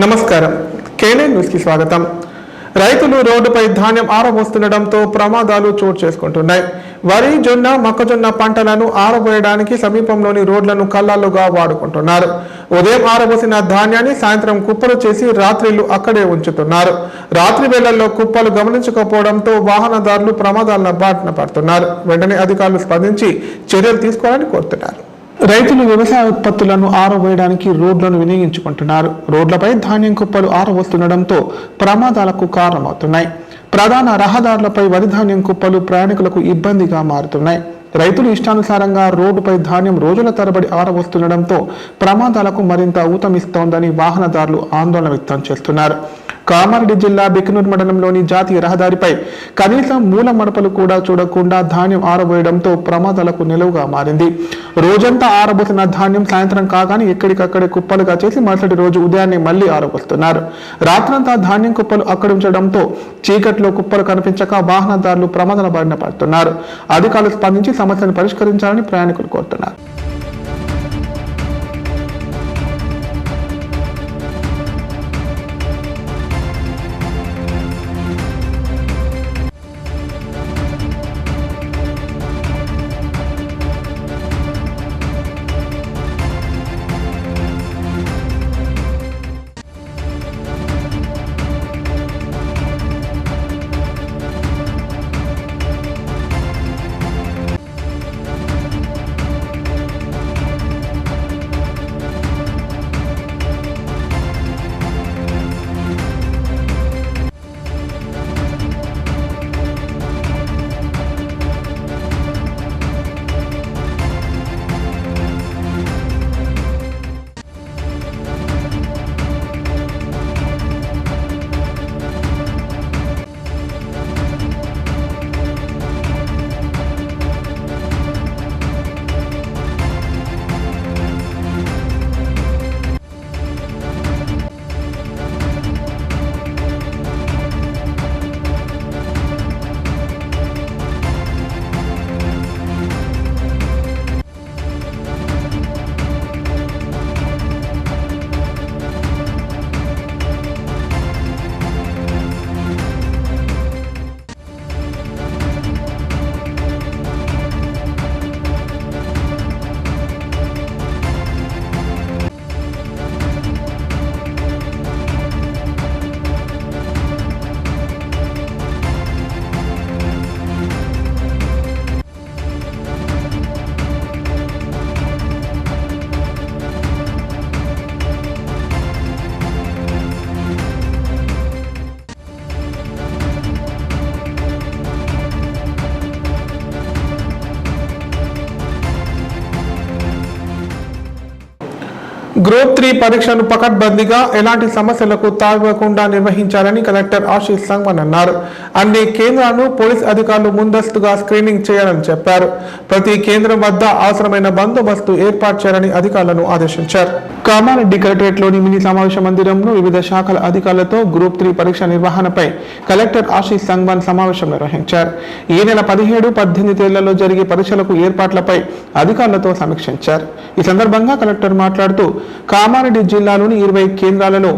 నమస్కారం. KNN news కి స్వాగతం. రైతులు రోడ్డుపై ధాన్యం ఆరబోస్తుండటంతో ప్రమాదాలు చోటు చేసుకుంటున్నాయి. వరి, జొన్న, మొక్కజొన్న పంటలను ఆరబోయడానికి సమీపంలోని రోడ్లను కల్లాలుగా వాడుకుంటున్నారు. ఉదయం ఆరబోసిన ధాన్యాన్ని సాయంత్రం కుప్పలు చేసి రాత్రిళ్లు అక్కడే ఉంచుతున్నారు. రాత్రి వేళల్లో కుప్పలు గమనించకపోవడంతో వాహనదారులు ప్రమాదాల బారిన పడుతున్నారు. వెంటనే అధికారులు స్పందించి చర్యలు తీసుకోవాలని కోరుతున్నారు. రైతులు వ్యవసాయ ఉత్పత్తులను ఆరబోయడానికి రోడ్లను వినియోగించుకుంటున్నారు. రోడ్లపై ధాన్యం కుప్పలు ఆరవస్తుండటంతో ప్రమాదాలకు కారణమవుతున్నాయి. ప్రధాన రహదారులపై వరి ధాన్యం కుప్పలు ప్రయాణికులకు ఇబ్బందిగా మారుతున్నాయి. రైతులు ఇష్టానుసారంగా రోడ్డుపై ధాన్యం రోజుల తరబడి ఆరవస్తుండటంతో ప్రమాదాలకు మరింత ఊతమిస్తోందని వాహనదారులు ఆందోళన వ్యక్తం చేస్తున్నారు. కామారెడ్డి జిల్లా బికనూరు మండలంలోని జాతీయ రహదారిపై కనీసం మూల మడపలు కూడా చూడకుండా ధాన్యం ఆరబోయడంతో ప్రమాదాలకు నిలువుగా మారింది. రోజంతా ఆరబోసిన ధాన్యం సాయంత్రం కాగానే ఎక్కడికక్కడే కుప్పలుగా చేసి మరుసటి రోజు ఉదయాన్నే మళ్లీ ఆరబోస్తున్నారు. రాత్రంతా ధాన్యం కుప్పలు అక్కడ ఉంచడంతో చీకట్లో కుప్పలు కనిపించక వాహనదారులు ప్రమాదాల బారిన పడుతున్నారు. అధికారులు స్పందించి సమస్యను పరిష్కరించాలని ప్రయాణికులు కోరుతున్నారు. గ్రూప్ 3 పరీక్షను పకడ్బందీగా ఎలాంటి సమస్యలకు తావివ్వకుండా నిర్వహించాలని కలెక్టర్ ఆశీష్ సంగ్వాన్ అన్నారు. అన్ని కేంద్రాలను పోలీస్ అధికారులు ముందస్తుగా స్క్రీనింగ్ చేయాలని చెప్పారు. ప్రతి కేంద్రం వద్ద అవసరమైన బందోబస్తు ఏర్పాటు చేయాలని అధికారులను ఆదేశించారు. కామారెడ్డి కలెక్టరేట్లోని మినీ సమావేశ మందిరంలో వివిధ శాఖల అధికారులతో గ్రూప్ 3 పరీక్ష నిర్వహణపై కలెక్టర్ ఆశీష్ సంగ్వాన్ సమావేశం నిర్వహించారు. ఈ నెల 17, 18 తేళ్లలో జరిగే పరీక్షలకు ఏర్పాట్లపై అధికారులతో సమీక్షించారు. ఈ సందర్భంగా కలెక్టర్ మాట్లాడుతూ కామారెడ్డి జిల్లాలోని 20 కేంద్రాలలో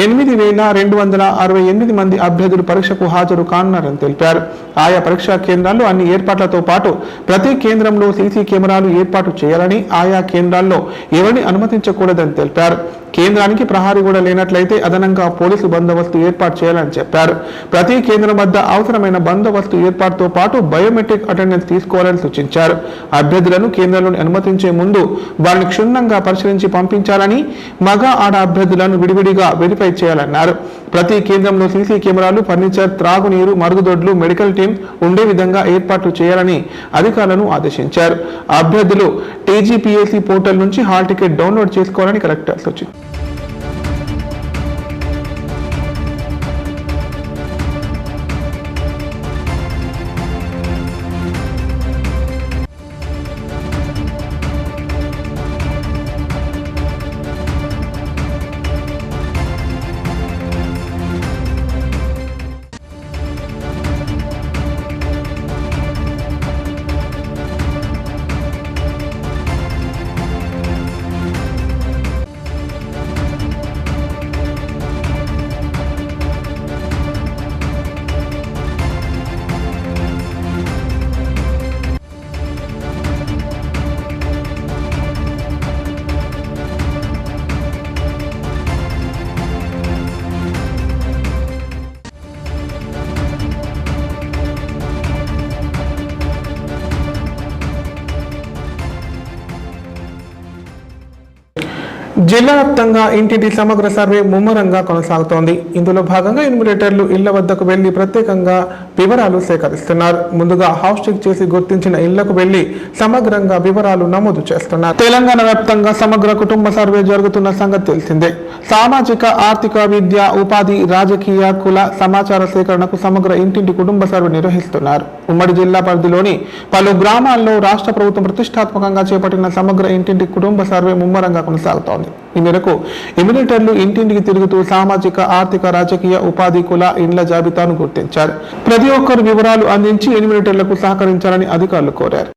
8,268 మంది అభ్యర్థులు పరీక్షకు హాజరు కానున్నారని తెలిపారు. ఆయా పరీక్షా కేంద్రాల్లో అన్ని ఏర్పాట్లతో పాటు ప్రతి కేంద్రంలో సీసీ కెమెరాలు ఏర్పాటు చేయాలని, ఆయా కేంద్రాల్లో ఎవరిని అనుమతించకూడదని తెలిపారు. కేంద్రానికి ప్రహారీ కూడా లేనట్లయితే అదనంగా పోలీసు బందోబస్తు ఏర్పాటు చేయాలని చెప్పారు. ప్రతి కేంద్రం వద్ద అవసరమైన బందోబస్తు ఏర్పాటుతో పాటు బయోమెట్రిక్ అటెండెన్స్ తీసుకోవాలని సూచించారు. అభ్యర్థులను కేంద్రంలోని అనుమతించే ముందు వారిని క్షుణ్ణంగా పరిశీలించి పంపించాలని, మగ, ఆడ అభ్యర్థులను విడివిడిగా వెరిఫై చేయాలన్నారు. ప్రతి కేంద్రంలో సీసీ కెమెరాలు, ఫర్నిచర్, త్రాగునీరు, మరుగుదొడ్లు, మెడికల్ టీం ఉండే విధంగా ఏర్పాట్లు చేయాలని అధికారులను ఆదేశించారు. అభ్యర్థులు టీజీపీఎస్సీ పోర్టల్ నుంచి హాల్ టికెట్ డౌన్లోడ్ చేసుకోవాలని కలెక్టర్ సూచించారు. జిల్లా వ్యాప్తంగా ఇంటింటి సమగ్ర సర్వే ముమ్మరంగా కొనసాగుతోంది. ఇందులో భాగంగా ఎన్యూమరేటర్లు ఇళ్ల వద్దకు వెళ్లి ప్రత్యేకంగా వివరాలు సేకరిస్తున్నారు. ముందుగా హౌస్ చెక్ చేసి గుర్తించిన ఇళ్లకు వెళ్లి సమగ్రంగా వివరాలు నమోదు చేస్తున్నారు. తెలంగాణ వ్యాప్తంగా సమగ్ర కుటుంబ సర్వే జరుగుతున్న సంగతి తెలిసిందే. సామాజిక, ఆర్థిక, విద్య, ఉపాధి, రాజకీయ, కుల సమాచార సేకరణకు సమగ్ర ఇంటింటి కుటుంబ సర్వే నిర్వహిస్తున్నారు. ఉమ్మడి జిల్లా పరిధిలోని పలు గ్రామాల్లో రాష్ట్ర ప్రభుత్వం ప్రతిష్టాత్మకంగా చేపట్టిన సమగ్ర ఇంటింటి కుటుంబ సర్వే ముమ్మరంగా కొనసాగుతోంది. ఈ మేరకు ఎమ్యూనిటర్లు ఇంటింటికి తిరుగుతూ సామాజిక, ఆర్థిక, రాజకీయ, ఉపాధి, కుల ఇండ్ల జాబితాను గుర్తించారు. ప్రతి ఒక్కరు వివరాలు అందించి ఎమ్యూనిటర్లకు సహకరించాలని అధికారులు కోరారు.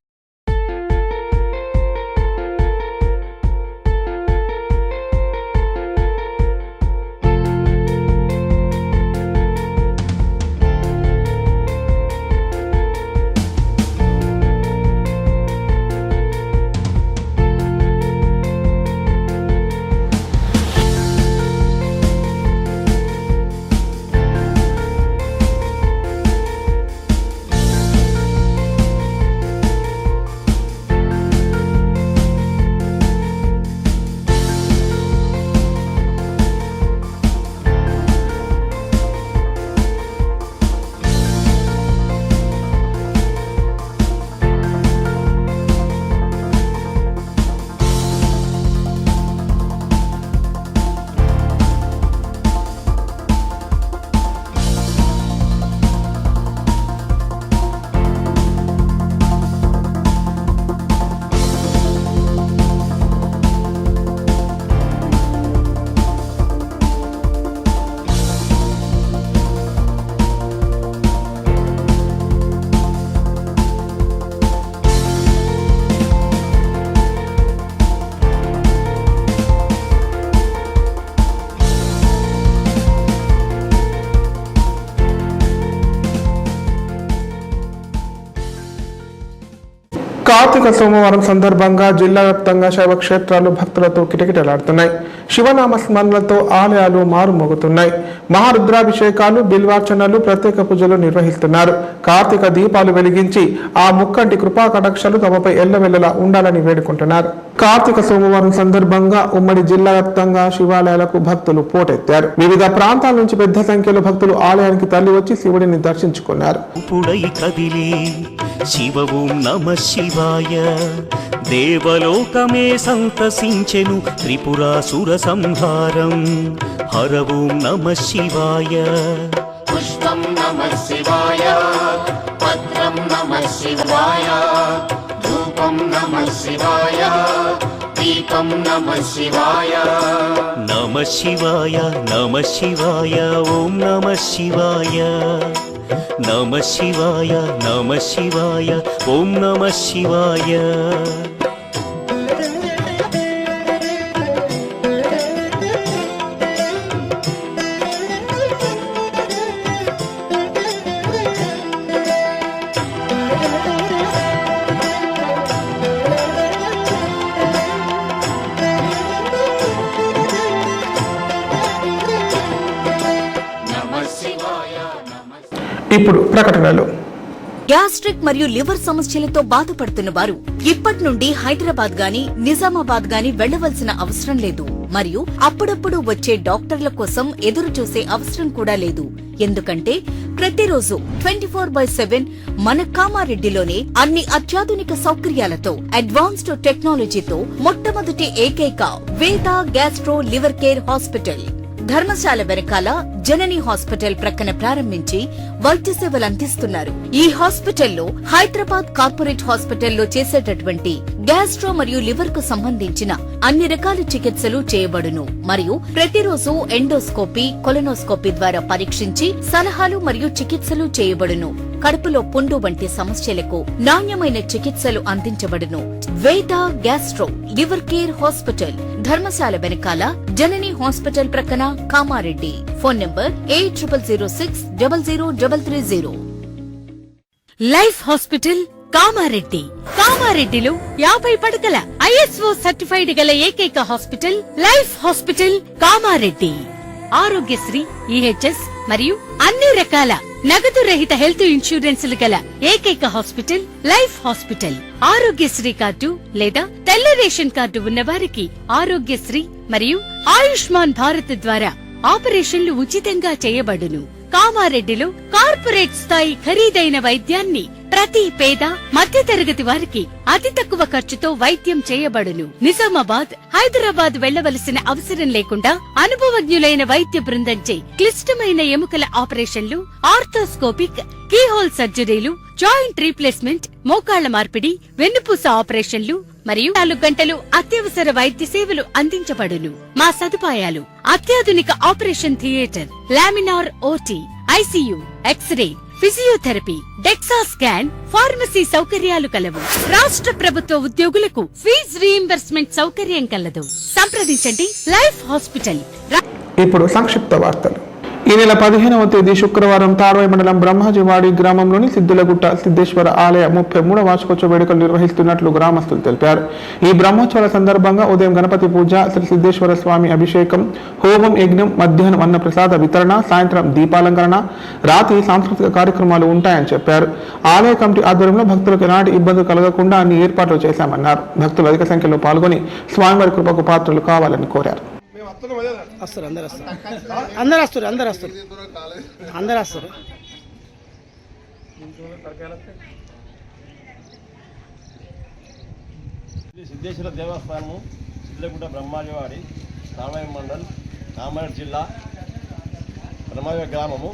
కార్తీక సోమవారం సందర్భంగా జిల్లా వ్యాప్తంగా శైవ క్షేత్రాలు భక్తులతో కిటకిటలాడుతున్నాయి. శివనామ స్మరణలతో ఆలయాలు మారుమోగుతున్నాయి. మహారుద్రాభిషేకాలు, బిల్వార్చనలు, ప్రత్యేక పూజలు నిర్వహిస్తున్నారు. కార్తీక దీపాలు వెలిగించి ఆ ముక్కంటి కృపా కటాక్షాలు తమపై ఎల్లవెల్లలా ఉండాలని వేడుకుంటున్నారు. కార్తీక సోమవారం సందర్భంగా ఉమ్మడి జిల్లా వ్యాప్తంగా శివాలయాలకు భక్తులు పోటెత్తారు. వివిధ ప్రాంతాల నుంచి పెద్ద సంఖ్యలో భక్తులు ఆలయానికి తరలి వచ్చి శివుడిని దర్శించుకున్నారు. శివ ఓం నమ శివాయ. దేవలోకమే సంతసించెను త్రిపురాసుర సంహారం. హర ఓం నమ శివాయ. పుష్పం నమ శివాయ, పత్రం నమ శివాయ, ధూపం నమ శివాయ, దీపం నమ శివాయ. నమ శివాయ నమ శివాయ ఓం నమ శివాయ. నమ శివాయ నమ శివాయ ఓం నమ శివాయ. ఇప్పుడు ప్రకటనలు. గ్యాస్ట్రిక్ మరియు లివర్ సమస్యలతో బాధపడుతున్న వారు ఇప్పటి నుండి హైదరాబాద్ గాని, నిజామాబాద్ గాని వెళ్లవలసిన అవసరం లేదు. మరియు అప్పుడప్పుడు వచ్చే డాక్టర్ల కోసం ఎదురు చూసే అవసరం కూడా లేదు. ఎందుకంటే ప్రతిరోజు 24/7 మన కామారెడ్డిలోనే అన్ని అత్యాధునిక సౌకర్యాలతో, అడ్వాన్స్డ్ టెక్నాలజీతో మొట్టమొదటి ఏకైక వేద gastro liver care hospital Dharamshala వెనకాల జనని హాస్పిటల్ ప్రక్కన ప్రారంభించి వైద్య సేవలు అందిస్తున్నారు. ఈ హాస్పిటల్లో హైదరాబాద్ కార్పొరేట్ హాస్పిటల్లో చేసేటటువంటి గ్యాస్ట్రో మరియు లివర్ కు సంబంధించిన అన్ని రకాల చికిత్సలు చేయబడును. మరియు ప్రతిరోజు ఎండోస్కోపీ, కొలనోస్కోపీ ద్వారా పరీక్షించి సలహాలు మరియు చికిత్సలు చేయబడును. కడుపులో పుండు వంటి సమస్యలకు నాణ్యమైన చికిత్సలు అందించబడును. వేద gastro liver care hospital Dharamshala వెనకాల జనని హాస్పిటల్ ప్రక్కన Kamareddy. Phone number 8006000330. Life hospital Kamareddy. కామారెడ్డిలో 50 పడకల ISO సర్టిఫైడ్ గల ఏకైక hospital life hospital Kamareddy. Aarogyasri, EHS మరియు అన్ని రకాల నగదు రహిత హెల్త్ ఇన్సూరెన్సులు గల ఏకైక hospital life hospital. Aarogyasri card లేదా తెల్ల రేషన్ కార్డు ఉన్న వారికి ఆరోగ్యశ్రీ మరియు ఆయుష్మాన్ భారత్ ద్వారా ఆపరేషన్లు ఉచితంగా చేయబడును. కామారెడ్డిలో కార్పొరేట్ స్థాయి ఖరీదైన వైద్యాన్ని ప్రతి పేద మధ్యతరగతి వారికి అతి తక్కువ ఖర్చుతో వైద్యం చేయబడును. నిజామాబాద్, హైదరాబాద్ వెళ్లవలసిన అవసరం లేకుండా అనుభవజ్ఞులైన వైద్య బృందంచే క్లిష్టమైన ఎముకల ఆపరేషన్లు, ఆర్థోస్కోపిక్, కీహోల్ సర్జరీలు, జాయింట్ రీప్లేస్మెంట్, మోకాళ్ల మార్పిడి, వెన్నుపూస ఆపరేషన్లు మరియు 4 గంటలు అత్యవసర వైద్య సేవలు అందించబడును. మా సదుపాయాలు: అత్యాధునిక operation theatre, laminar OT, ICU, X-ray, physiotherapy, DEXA scan, pharmacy సౌకర్యాలు కలవు. రాష్ట్ర ప్రభుత్వ ఉద్యోగులకు ఫీజు రీయింబర్స్మెంట్ సౌకర్యం కలదు. సంప్రదించండి లైఫ్ హాస్పిటల్. ఇప్పుడు సంక్షిప్త వార్తలు. ఈ నెల 15వ తేదీ శుక్రవారం తాడ్వాయి మండలం బ్రహ్మాజీవాడి గ్రామంలోని సిద్ధులగుట్ట సిద్ధేశ్వర ఆలయ 33వ వార్షికోత్సవ వేడుకలు నిర్వహిస్తున్నట్లు గ్రామస్తులు తెలిపారు. ఈ బ్రహ్మోత్సవాల సందర్భంగా ఉదయం గణపతి పూజ, శ్రీ సిద్ధేశ్వర స్వామి అభిషేకం, హోమం, యజ్ఞం, మధ్యాహ్నం అన్నప్రసాద వితరణ, సాయంత్రం దీపాలంకరణ, రాత్రి సాంస్కృతిక కార్యక్రమాలు ఉంటాయని చెప్పారు. ఆలయ కమిటీ ఆధ్వర్యంలో భక్తులకు ఎలాంటి ఇబ్బందులు కలగకుండా అన్ని ఏర్పాట్లు చేశామన్నారు. భక్తులు అధిక సంఖ్యలో పాల్గొని స్వామివారి కృపకు పాత్రలు కావాలని కోరారు. వస్తారు, అందరు వస్తారు. సిద్ధేశ్వర దేవస్థానము, సిద్ధగుట్ట, బ్రహ్మాజీవాడి, తాడ్వాయి మండల్, కామారెడ్డి జిల్లా, బ్రహ్మాజీవాడి గ్రామము.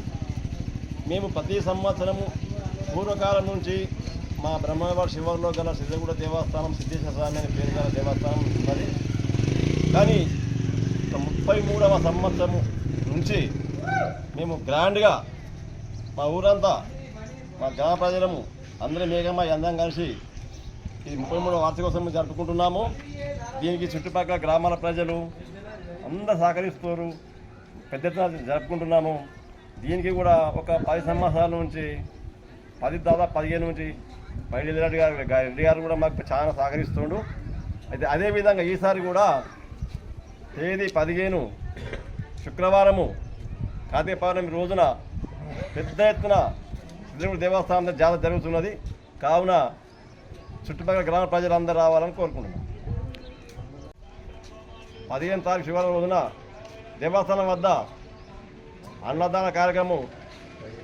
మేము ప్రతి సంవత్సరము పూర్వకాలం నుంచి మా బ్రహ్మాజీవాడి శివారులో గల సిద్ధగుట్ట దేవస్థానం, సిద్ధేశ్వర స్వామి అనే పేరు గల దేవస్థానం ఉన్నది. కానీ 33వ సంవత్సరం నుంచి మేము గ్రాండ్గా మా ఊరంతా, మా గ్రామ ప్రజలము అందరం మేఘమై అందరం కలిసి ఈ 33వ వార్షికోత్సవం జరుపుకుంటున్నాము. దీనికి చుట్టుపక్కల గ్రామాల ప్రజలు అందరూ సహకరిస్తారు, పెద్ద ఎత్తున జరుపుకుంటున్నాము. దీనికి కూడా ఒక 10 సంవత్సరాల నుంచి దాదాపు 15 నుంచి పైడి రెడ్డి గారు కూడా మాకు చాలా సహకరిస్తుండు. అయితే అదేవిధంగా ఈసారి కూడా తేదీ 15 శుక్రవారము కార్తీక పౌర్ణమి రోజున పెద్ద ఎత్తున సిద్ధగుట్ట దేవస్థానం జాతర జరుగుతున్నది. కావున చుట్టుపక్కల గ్రామ ప్రజలందరూ రావాలని కోరుకుంటున్నాం. 15 తారీఖు శుక్రవారం రోజున దేవస్థానం వద్ద అన్నదాన కార్యక్రమం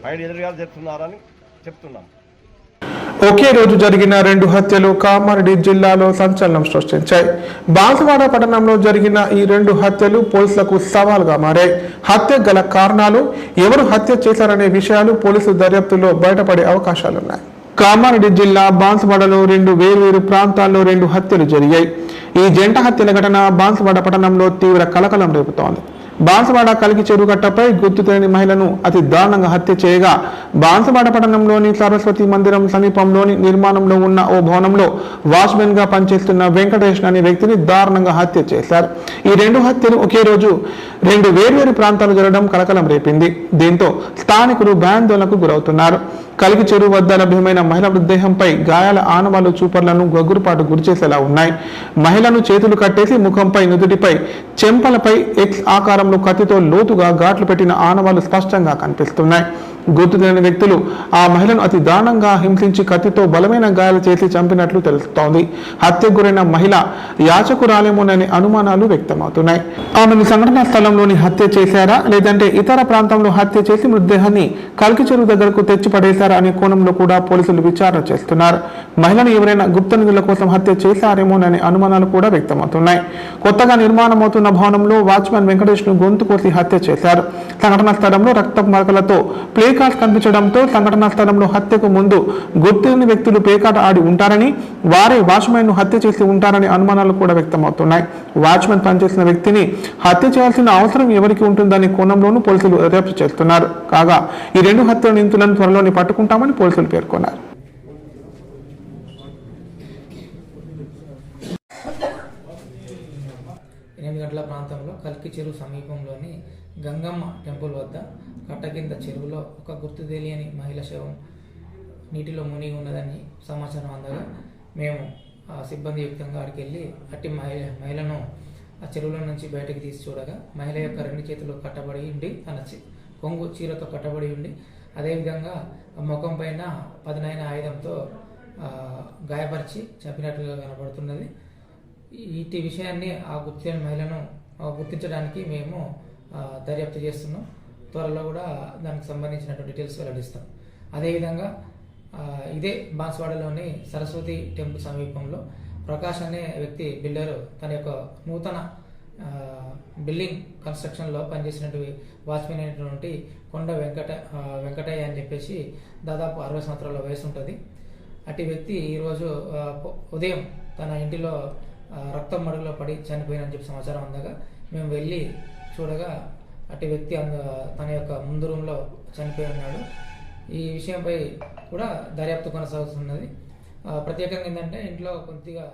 పైడి ఎదురు గారు చెప్తున్నారని చెప్తున్నాం. ఒకే రోజు జరిగిన 2 హత్యలు కామారెడ్డి జిల్లాలో సంచలనం సృష్టించాయి. బాన్సువాడ పట్టణంలో జరిగిన ఈ 2 హత్యలు పోలీసులకు సవాల్గా మారాయి. హత్య గల కారణాలు, ఎవరు హత్య చేశారనే విషయాలు పోలీసు దర్యాప్తులో బయటపడే అవకాశాలున్నాయి. కామారెడ్డి జిల్లా బాన్సువాడలో 2 వేర్వేరు ప్రాంతాల్లో 2 హత్యలు జరిగాయి. ఈ జంట హత్యల ఘటన బాన్సువాడ పట్టణంలో తీవ్ర కలకలం రేపుతోంది. బాన్సువాడ కలిగి చెరుగట్టపై గుర్తు తెలియని మహిళను అతి దారుణంగా హత్య చేయగా, బాన్సువాడ పట్టణంలోని సరస్వతి మందిరం సమీపంలోని నిర్మాణంలో ఉన్న ఓ భవనంలో వాచ్మెన్ గా పనిచేస్తున్న వెంకటేష్ అనే వ్యక్తిని దారుణంగా హత్య చేశారు. ఈ 2 హత్యలు ఒకే రోజు 2 వేర్వేరు ప్రాంతాలు జరగడం కలకలం రేపింది. దీంతో స్థానికులు భయాందోళనకు గురవుతున్నారు. కలిగి చెరువు వద్ద లభ్యమైన మహిళ మృతదేహంపై గాయాల ఆనవాళ్లు చూపర్లను గగురుపాటు గురిచేసేలా ఉన్నాయి. మహిళను చేతులు కట్టేసి ముఖంపై, నుదుటిపై, చెంపలపై ఎక్స్ ఆకారంలో కత్తితో లోతుగా ఘాట్లు పెట్టిన ఆనవాళ్లు స్పష్టంగా కనిపిస్తున్నాయి. గుర్తు తెలియని వ్యక్తులు ఆ మహిళను అతి దారుణంగా హింసించి కత్తితో బలమైన గాయాలు చేసి చంపినట్లు తెలుస్తోంది. హత్యకు గురైన మహిళ యాచకురాలేమోననే అనుమానాలు వ్యక్తమవుతున్నాయి. ఆమెను సంఘటనా స్థలంలోని హత్య చేశారా, లేదంటే ఇతర ప్రాంతంలో హత్య చేసి మృతదేహాన్ని కల్కి చెరువు దగ్గరకు తెచ్చి పడేశారా అనే కోణంలో కూడా పోలీసులు విచారణ చేస్తున్నారు. మహిళను ఎవరైనా గుప్త నిధుల కోసం హత్య చేశారేమోననే అనుమానాలు కూడా వ్యక్తమవుతున్నాయి. కొత్తగా నిర్మాణమవుతున్న భవనంలో వాచ్మెన్ వెంకటేష్ ను గొంతు కోసి హత్య చేశారు. సంఘటనా స్థలంలో రక్తపు మరకలతో ప్లేకార్డ్స్ కనిపించడంతో సంఘటనా స్థలంలో హత్యకు ముందు గుర్తులేని వ్యక్తులు ప్లేకార్డ్ ఆడి ఉంటారని, వారే వాచ్మెన్ ను హత్య చేసి ఉంటారని అనుమానాలు కూడా వ్యక్తమవుతున్నాయి. వాచ్మెన్ పనిచేసిన వ్యక్తిని హత్య చేయాల్సిన అవసరం ఎవరికి ఉంటుందనే కోణంలోనూ పోలీసులు దర్యాప్తు చేస్తున్నారు. కాగా ఈ 2 హత్యల నిందితులను త్వరలోనే పట్టుకుంటామని పోలీసులు పేర్కొన్నారు. గంటల ప్రాంతంలో కల్కి చెరువు సమీపంలోని గంగమ్మ టెంపుల్ వద్ద కట్ట కింద చెరువులో ఒక గుర్తు తెలియని మహిళ శవం నీటిలో మునిగి ఉన్నదని సమాచారం అందగా మేము సిబ్బంది యుక్తంగా అక్కడికి వెళ్ళి అట్టి మహిళను ఆ చెరువులో నుంచి బయటకు తీసి చూడగా మహిళ యొక్క 2 చేతులు కట్టబడి ఉండి, తన కొంగు చీరతో కట్టబడి ఉండి, అదేవిధంగా ముఖం పైన పదునైన ఆయుధంతో గాయపరిచి చంపినట్లుగా కనబడుతున్నది. ఇట్టి విషయాన్ని ఆ గుర్తు తెలియని మహిళను గుర్తించడానికి మేము దర్యాప్తు చేస్తున్నాం. త్వరలో కూడా దానికి సంబంధించినటువంటి డీటెయిల్స్ వెల్లడిస్తాం. అదేవిధంగా ఇదే బాన్స్వాడలోని సరస్వతి టెంపుల్ సమీపంలో ప్రకాష్ అనే వ్యక్తి బిల్డరు తన యొక్క నూతన బిల్డింగ్ కన్స్ట్రక్షన్లో పనిచేసినటువంటి వాచ్మెన్ అయినటువంటి కొండ వెంకటయ్య అని చెప్పేసి దాదాపు 60 సంవత్సరాల వయసు ఉంటుంది. అటు వ్యక్తి ఈరోజు ఉదయం తన ఇంటిలో రక్తం మడుగులో పడి చనిపోయినని చెప్పి సమాచారం అందగా మేము వెళ్ళి చూడగా అటు వ్యక్తి తన యొక్క ముందు రూమ్లో చనిపోయి ఉన్నాడు. ఈ విషయంపై కూడా దర్యాప్తు కొనసాగుతున్నది. ప్రత్యేకంగా ఏంటంటే ఇంట్లో కొద్దిగా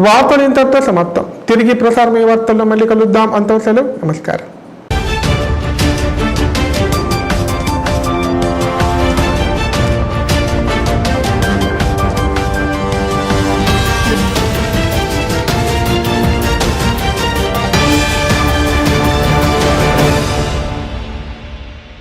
వార్తలు ఇంతటితో సమాప్తం. తిరిగి ప్రసారమయ్యే వార్తల్లో మళ్ళీ కలుద్దాం. అంతవరకు సెలవు. నమస్కారం.